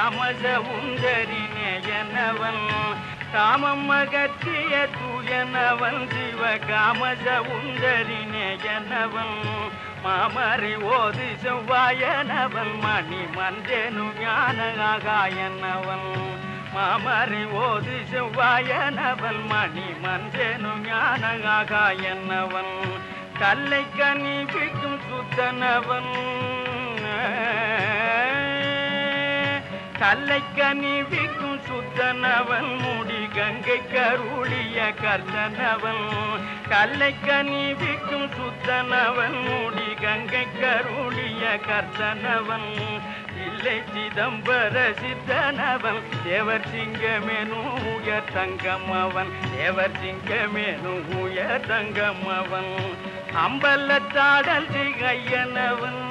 தாமச உந்தரினே எனவன் காமம் அகற்றிய தூயனவன் சிவ காமச உந்தரினே எனவன் மாமறி ஓது செவ்வாயனவன் மணி மஞ்சனு ஞானகாயனவன் மாமறி ஓது செவ்வாயனவன் மணி மஞ்சனு ஞானகாயனவன் கல்லை கனிவிக்கும் சுத்தனவன் கல்லை கனிவிக்கும் சுத்தனவன் முடி கங்கை கருளிய கர்த்தனவன் கல்லை கனிவிக்கும் சுத்தனவன் முடி கங்கை கருளிய கர்த்தனவன் இல்லை சிதம்பர சித்தனவன் தேவர் சிங்கமேனு உயர் தங்கமவன் தேவர் சிங்கமேனு உயர் தங்கமவன் அம்பலத்தாடல் திகையனவன்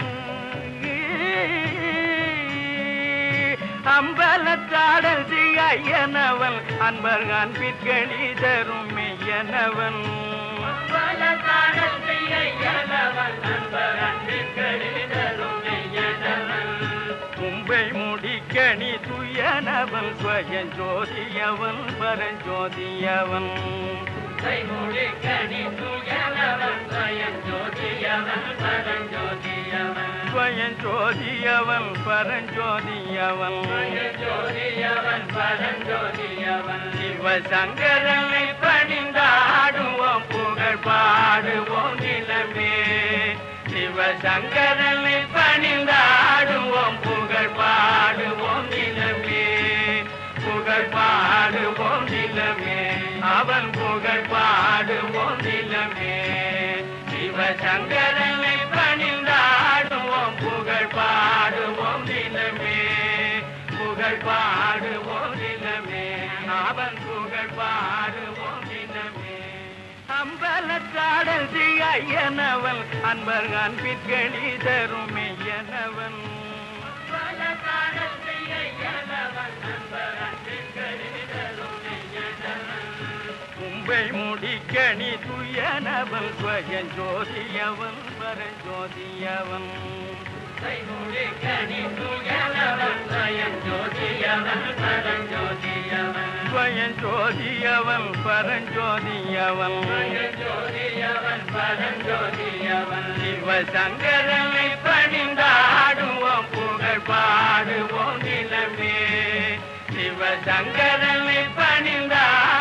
அம்பலத்தாடல் திகையனவன் அன்பர் அன்பிற்களி தரும் மெய்யனவன் அம்பலத்தாடல் திகையனவன் அன்பர் அன்பிற்களி தரும் மெய்யனவன் கும்பை முடிக்கணி துயனவன் ஸ்வயம் ஜோதியவன் பரஞ்சோதியவன் கும்பை முடிக்கணி துயனவன் ஸ்வயம் ஜோதியவன் பரஞ்சோதியவன் ஸ்வயம் ஜோதியவன் பரஞ்சோதியவன் ஜோதியவன் பரஞ்சோதியவன் சிவசங்கரனை பணிந்தாடுவோம் புகழ் பாடுவோம் நிலமே சிவசங்கரனை பணிந்தாடுவோம் புகழ் பாடுவோம் நிலமே புகழ் பாடுவோம் நிலமே அவன் புகழ் பாடுவோம் நிலமே சிவசங்கரனை பணிந்தாடுவோம் புகழ் பாடுவோம் நிலமே புகழ் பாடுவோம் நிலமே அவன் புகழ் பாடுவோம் நிலமே அம்பலத்தாடல் திகையனவன் அன்பர் அன்பிற்களி தரும் மெய்யனவன் அம்பலத்தாடல் திகையனவன் அன்பர் அன்பிற்களி தரும் மெய்யனவன் கும்பை முடிக்கணி துயனவன் ஸ்வயம் ஜோதியவன் பரஞ்சோதியவன் கும்பை முடிக்கணி துயனவன் ஸ்வயம் ஜோதியவன் பரஞ்சோதியவன் ஸ்வயம் ஜோதியவன் பரஞ்சோதியவன் ஜோதியவன் பரஞ்சோதியவன் சிவசங்கரனை பணிந்தாடுவோம் புகழ் பாடுவோம் நிலமே சிவசங்கரனை பணிந்தாடுவோம்